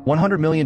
$100 million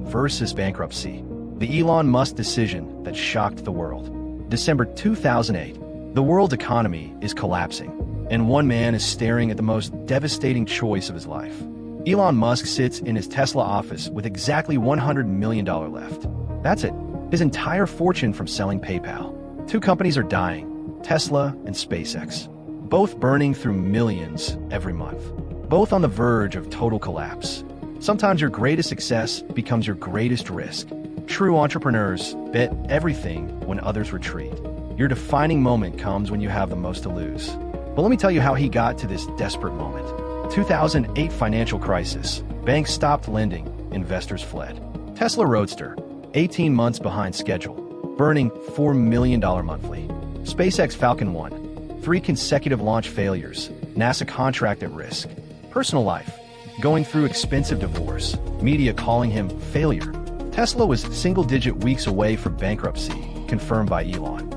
versus bankruptcy. The Elon Musk decision that shocked the world. December 2008. The world's economy is collapsing, and one man is staring at the most devastating choice of his life. Elon Musk sits in his Tesla office with exactly $100 million left. That's it. His entire fortune from selling PayPal. Two companies are dying, Tesla and SpaceX, both burning through millions every month, both on the verge of total collapse. Sometimes your greatest success becomes your greatest risk. True entrepreneurs bet everything when others retreat. Your defining moment comes when you have the most to lose. But let me tell you how he got to this desperate moment. 2008 financial crisis. Banks stopped lending, investors fled. Tesla Roadster, 18 months behind schedule, burning $4 million monthly. SpaceX Falcon 1, 3 consecutive launch failures, NASA contract at risk. Personal life, going through expensive divorce, media calling him failure. Tesla was single-digit weeks away from bankruptcy, confirmed by Elon.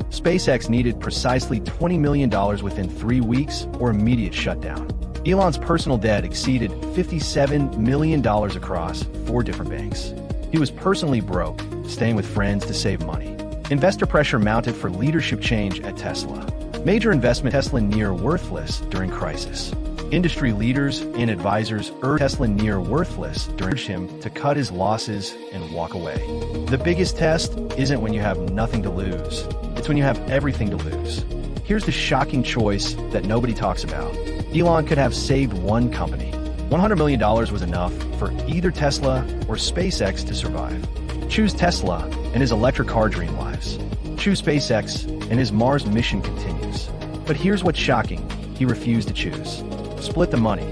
SpaceX needed precisely $20 million within 3 weeks or immediate shutdown. Elon's personal debt exceeded $57 million across 4 different banks. He was personally broke, staying with friends to save money. Investor pressure mounted for leadership change at Tesla. Major investment Tesla near worthless during crisis. Industry leaders and advisors urged Tesla near worthless during him to cut his losses and walk away. The biggest test isn't when you have nothing to lose. It's when you have everything to lose. Here's the shocking choice that nobody talks about. Elon could have saved one company. $100 million was enough for either Tesla or SpaceX to survive. Choose Tesla and his electric car dream lives. Choose SpaceX and his Mars mission continues. But here's what's shocking. He refused to choose. Split the money.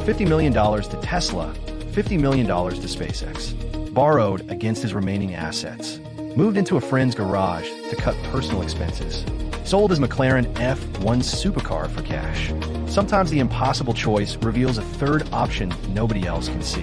$50 million to Tesla, $50 million to SpaceX. Borrowed against his remaining assets. Moved into a friend's garage to cut personal expenses. Sold his McLaren F1 supercar for cash. Sometimes the impossible choice reveals a third option nobody else can see.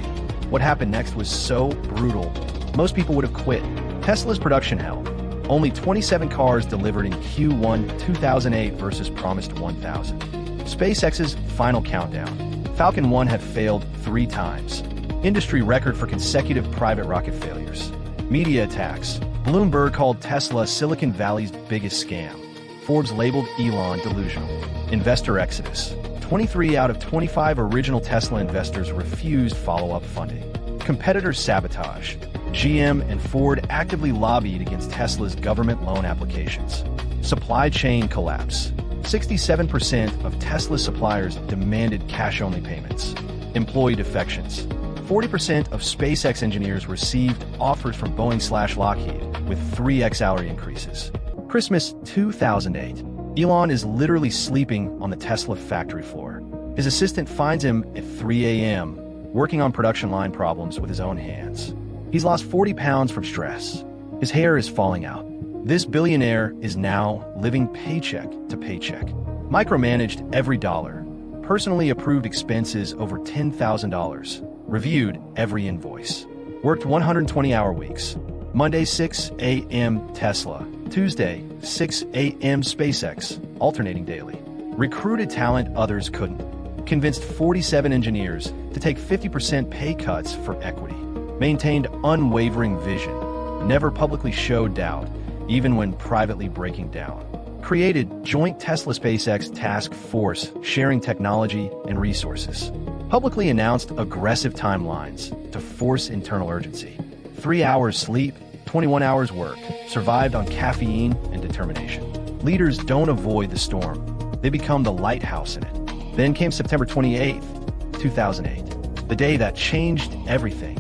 What happened next was so brutal, most people would have quit. Tesla's production hell. Only 27 cars delivered in Q1 2008 versus promised 1,000. SpaceX's final countdown. Falcon 1 had failed 3 times. Industry record for consecutive private rocket failures. Media attacks. Bloomberg called Tesla Silicon Valley's biggest scam. Forbes labeled Elon delusional. Investor exodus. 23 out of 25 original Tesla investors refused follow-up funding. Competitor sabotage. GM and Ford actively lobbied against Tesla's government loan applications. Supply chain collapse. 67% of Tesla suppliers demanded cash-only payments. Employee defections. 40% of SpaceX engineers received offers from Boeing/Lockheed with 3x salary increases. Christmas 2008. Elon is literally sleeping on the Tesla factory floor. His assistant finds him at 3 a.m., working on production line problems with his own hands. He's lost 40 pounds from stress. His hair is falling out. This billionaire is now living paycheck to paycheck. Micromanaged every dollar. Personally approved expenses over $10,000. Reviewed every invoice. Worked 120-hour weeks. Monday 6 a.m. Tesla. Tuesday 6 a.m. SpaceX, alternating daily. Recruited talent others couldn't. Convinced 47 engineers to take 50% pay cuts for equity. Maintained unwavering vision. Never publicly showed doubt, even when privately breaking down. Created joint Tesla-SpaceX task force sharing technology and resources. Publicly announced aggressive timelines to force internal urgency. 3 hours sleep, 21 hours work. Survived on caffeine and determination. Leaders don't avoid the storm. They become the lighthouse in it. Then came September 28th, 2008. The day that changed everything.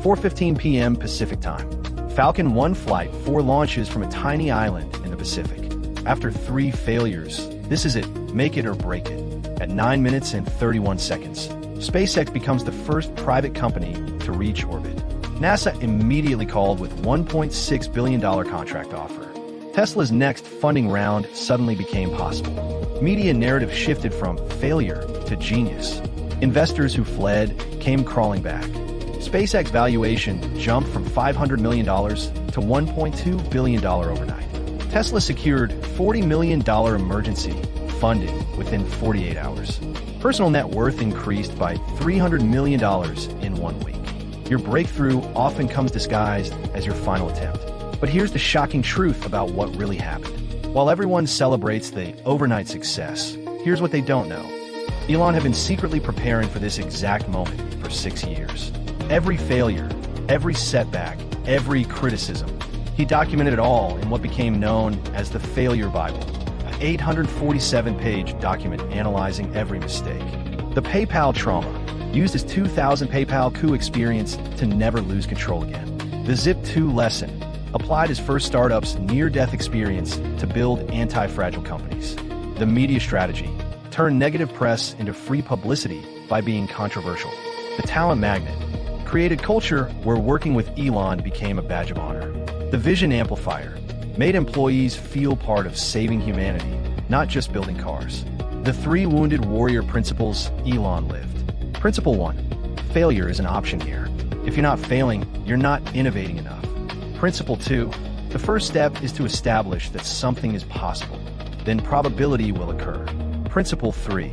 4:15 p.m. Pacific time. Falcon 1 flight, 4 launches from a tiny island in the Pacific. After 3 failures, this is it, make it or break it. At 9 minutes and 31 seconds, SpaceX becomes the first private company to reach orbit. NASA immediately called with $1.6 billion contract offer. Tesla's next funding round suddenly became possible. Media narrative shifted from failure to genius. Investors who fled came crawling back. SpaceX valuation jumped from $500 million to $1.2 billion overnight. Tesla secured $40 million emergency funding within 48 hours. Personal net worth increased by $300 million in 1 week. Your breakthrough often comes disguised as your final attempt. But here's the shocking truth about what really happened. While everyone celebrates the overnight success, here's what they don't know. Elon had been secretly preparing for this exact moment for 6 years. Every failure, every setback, every criticism, he documented it all in what became known as the Failure Bible, an 847-page document analyzing every mistake. The PayPal trauma used his 2000 PayPal coup experience to never lose control again. The Zip2 lesson applied his first startup's near-death experience to build anti-fragile companies. The media strategy turned negative press into free publicity by being controversial. The talent magnet created culture where working with Elon became a badge of honor. The vision amplifier made employees feel part of saving humanity, not just building cars. The 3 wounded warrior principles Elon lived. Principle 1, failure is an option here. If you're not failing, you're not innovating enough. Principle 2, the first step is to establish that something is possible. Then probability will occur. Principle 3,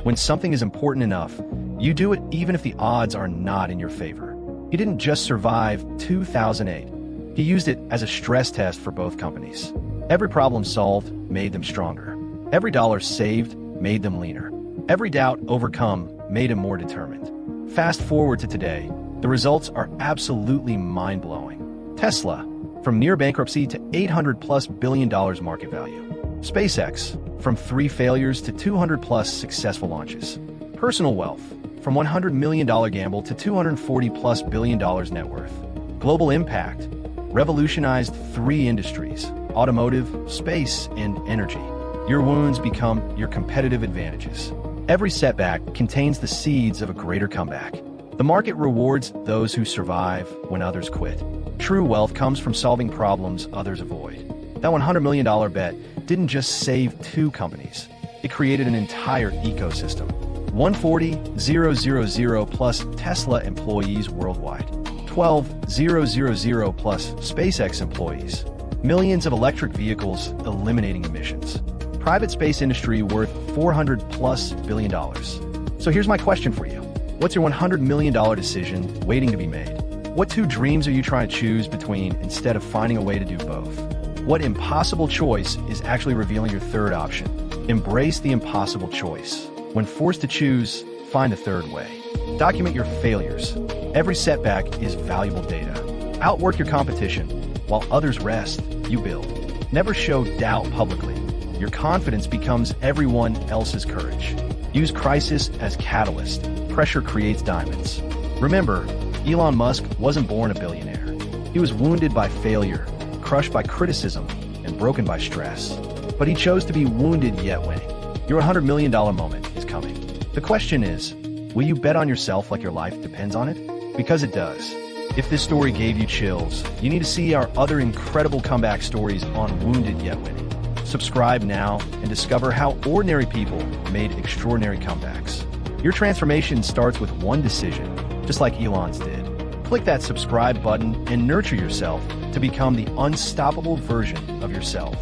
when something is important enough, you do it even if the odds are not in your favor. He didn't just survive 2008. He used it as a stress test for both companies. Every problem solved made them stronger. Every dollar saved made them leaner. Every doubt overcome made him more determined. Fast forward to today, the results are absolutely mind-blowing. Tesla, from near bankruptcy to $800+ billion market value. SpaceX, from 3 failures to 200+ successful launches. Personal wealth, from $100 million gamble to $240+ billion net worth. Global impact, revolutionized 3 industries: automotive, space, and energy. Your wounds become your competitive advantages. Every setback contains the seeds of a greater comeback. The market rewards those who survive when others quit. True wealth comes from solving problems others avoid. That $100 million bet didn't just save 2 companies. It created an entire ecosystem. 140,000 plus Tesla employees worldwide. 12,000 plus SpaceX employees. Millions of electric vehicles eliminating emissions. Private space industry worth $400+ billion. So here's my question for you. What's your $100 million decision waiting to be made? What 2 dreams are you trying to choose between instead of finding a way to do both? What impossible choice is actually revealing your 3rd option? Embrace the impossible choice. When forced to choose, find a 3rd way. Document your failures. Every setback is valuable data. Outwork your competition. While others rest, you build. Never show doubt publicly. Your confidence becomes everyone else's courage. Use crisis as catalyst. Pressure creates diamonds. Remember, Elon Musk wasn't born a billionaire. He was wounded by failure, crushed by criticism, and broken by stress. But he chose to be wounded yet winning. Your $100 million moment is coming. The question is, will you bet on yourself like your life depends on it? Because it does. If this story gave you chills, you need to see our other incredible comeback stories on Wounded Yet Winning. Subscribe now and discover how ordinary people made extraordinary comebacks. Your transformation starts with one decision, just like Elon's did. Click that subscribe button and nurture yourself to become the unstoppable version of yourself.